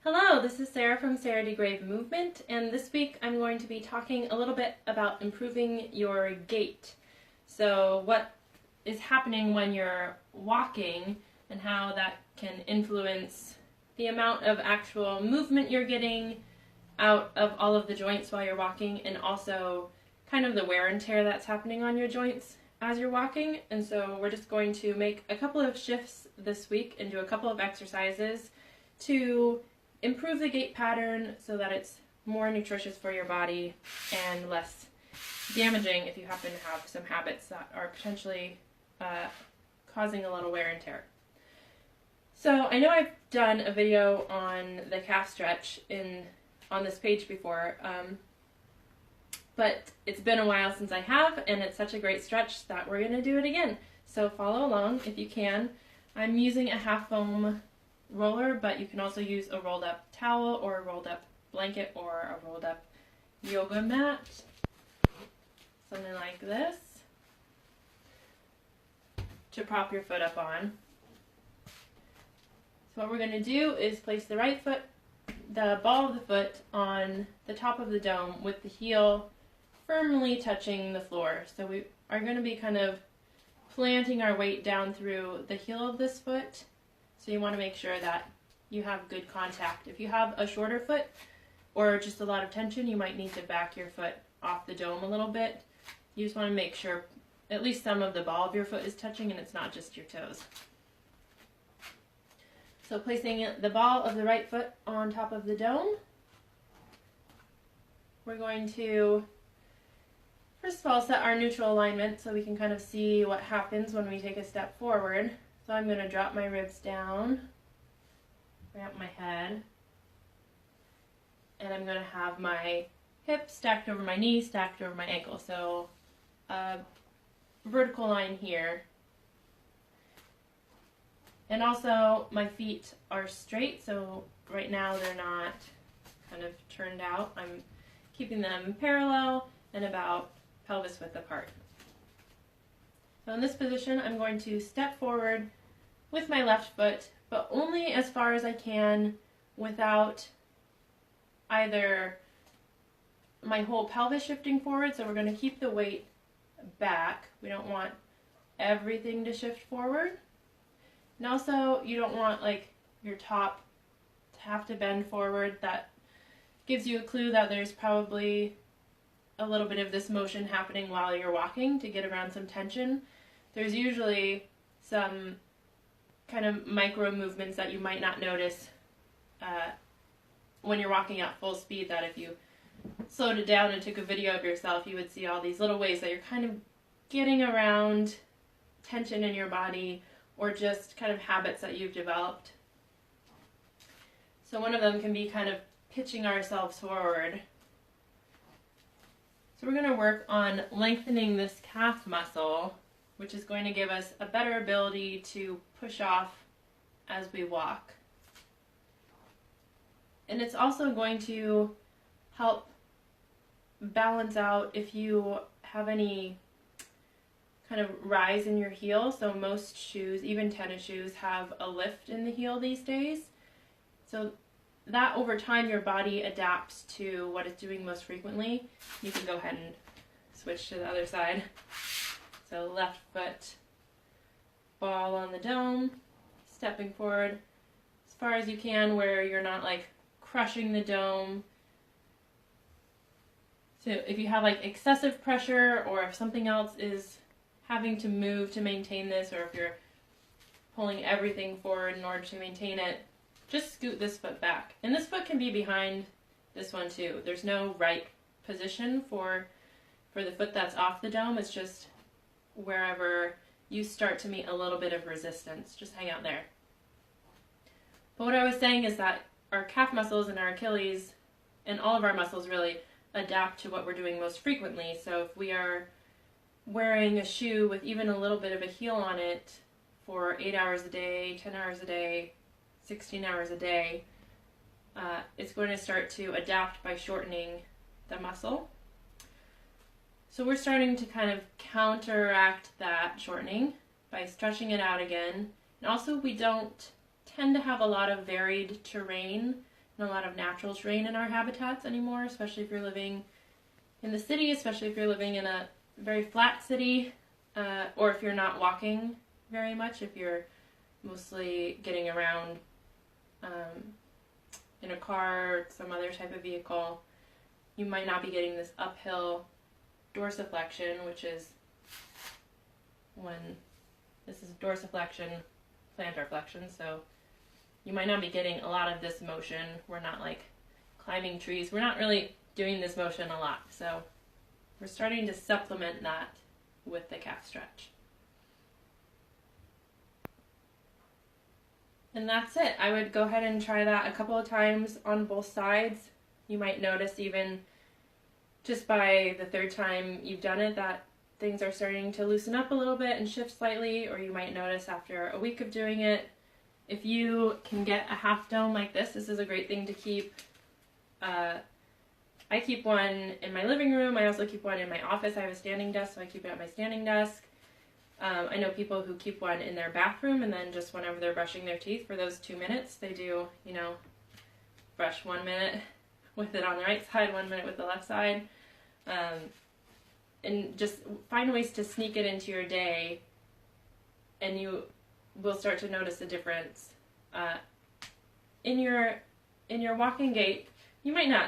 Hello, this is Sarah from Sarah DeGrave Movement, and this week I'm going to be talking a little bit about improving your gait. So what is happening when you're walking and how that can influence the amount of actual movement you're getting out of all of the joints while you're walking, and also kind of the wear and tear that's happening on your joints as you're walking. And so we're just going to make a couple of shifts this week and do a couple of exercises to improve the gait pattern so that it's more nutritious for your body and less damaging if you happen to have some habits that are potentially causing a little wear and tear. So I know I've done a video on the calf stretch on this page before, but it's been a while since I have, and it's such a great stretch that we're going to do it again. So follow along if you can. I'm using a half foam roller, but you can also use a rolled up towel or a rolled up blanket or a rolled up yoga mat, something like this, to prop your foot up on. So what we're going to do is place the right foot, the ball of the foot, on the top of the dome with the heel firmly touching the floor. So we are going to be kind of planting our weight down through the heel of this foot. So you want to make sure that you have good contact. If you have a shorter foot or just a lot of tension, you might need to back your foot off the dome a little bit. You just want to make sure at least some of the ball of your foot is touching and it's not just your toes. So placing the ball of the right foot on top of the dome, we're going to first of all set our neutral alignment so we can kind of see what happens when we take a step forward. So I'm going to drop my ribs down, wrap my head, and I'm going to have my hips stacked over my knees, stacked over my ankle. So a vertical line here. And also my feet are straight, so right now they're not kind of turned out. I'm keeping them parallel and about pelvis width apart. So in this position, I'm going to step forward with my left foot, but only as far as I can without either my whole pelvis shifting forward. So we're going to keep the weight back. We don't want everything to shift forward. And also, you don't want like your top to have to bend forward. That gives you a clue that there's probably a little bit of this motion happening while you're walking to get around some tension. There's usually some kind of micro movements that you might not notice when you're walking at full speed, that if you slowed it down and took a video of yourself, you would see all these little ways that you're kind of getting around tension in your body or just kind of habits that you've developed. So one of them can be kind of pitching ourselves forward. So we're going to work on lengthening this calf muscle, which is going to give us a better ability to push off as we walk. And it's also going to help balance out if you have any kind of rise in your heel. So most shoes, even tennis shoes, have a lift in the heel these days. So that over time your body adapts to what it's doing most frequently. You can go ahead and switch to the other side. So left foot, ball on the dome, stepping forward as far as you can where you're not like crushing the dome. So if you have like excessive pressure, or if something else is having to move to maintain this, or if you're pulling everything forward in order to maintain it, just scoot this foot back. And this foot can be behind this one too. There's no right position for the foot that's off the dome. It's just wherever you start to meet a little bit of resistance. Just hang out there. But what I was saying is that our calf muscles and our Achilles, and all of our muscles really, adapt to what we're doing most frequently. So if we are wearing a shoe with even a little bit of a heel on it for 8 hours a day, 10 hours a day, 16 hours a day, it's going to start to adapt by shortening the muscle. So we're starting to kind of counteract that shortening by stretching it out again. And also we don't tend to have a lot of varied terrain and a lot of natural terrain in our habitats anymore, especially if you're living in the city, especially if you're living in a very flat city, or if you're not walking very much, if you're mostly getting around in a car or some other type of vehicle, you might not be getting this uphill dorsiflexion, which is when this is dorsiflexion, plantar flexion, so you might not be getting a lot of this motion. We're not like climbing trees. We're not really doing this motion a lot, so we're starting to supplement that with the calf stretch. And that's it. I would go ahead and try that a couple of times on both sides. You might notice even just by the third time you've done it that things are starting to loosen up a little bit and shift slightly, or you might notice after a week of doing it. If you can get a half dome like this is a great thing to keep. I keep one in my living room. I also keep one in my office. I have a standing desk, so I keep it at my standing desk. I know people who keep one in their bathroom, and then just whenever they're brushing their teeth for those 2 minutes, they do, brush 1 minute with it on the right side, 1 minute with the left side. And just find ways to sneak it into your day, and you will start to notice a difference. In your walking gait, you might not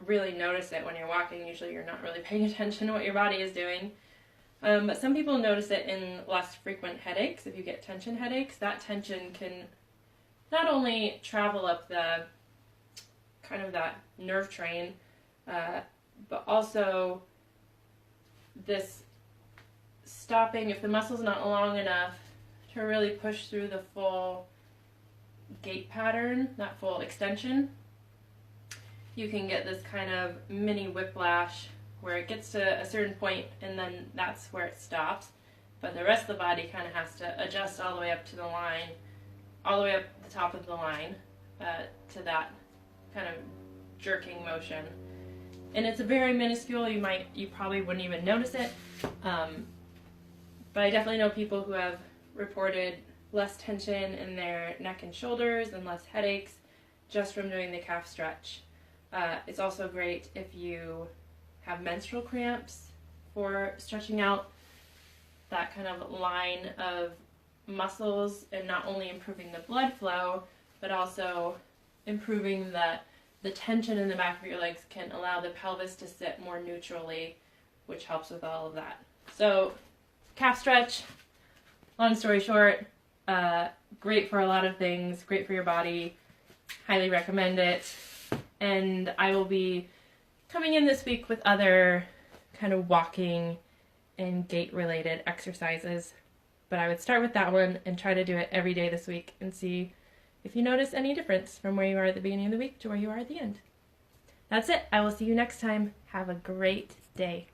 really notice it when you're walking. Usually you're not really paying attention to what your body is doing. But some people notice it in less frequent headaches. If you get tension headaches, that tension can not only travel up the kind of that nerve train, but also this stopping, if the muscle's not long enough to really push through the full gait pattern, that full extension, you can get this kind of mini whiplash where it gets to a certain point and then that's where it stops. But the rest of the body kind of has to adjust all the way up to the line, all the way up the top of the line, to that kind of jerking motion. And it's a very minuscule, you probably wouldn't even notice it. But I definitely know people who have reported less tension in their neck and shoulders and less headaches just from doing the calf stretch. It's also great if you have menstrual cramps for stretching out that kind of line of muscles and not only improving the blood flow, but also improving the tension in the back of your legs can allow the pelvis to sit more neutrally, which helps with all of that. So calf stretch, long story short, great for a lot of things, great for your body, highly recommend it. And I will be coming in this week with other kind of walking and gait related exercises. But I would start with that one and try to do it every day this week and see if you notice any difference from where you are at the beginning of the week to where you are at the end. That's it. I will see you next time. Have a great day.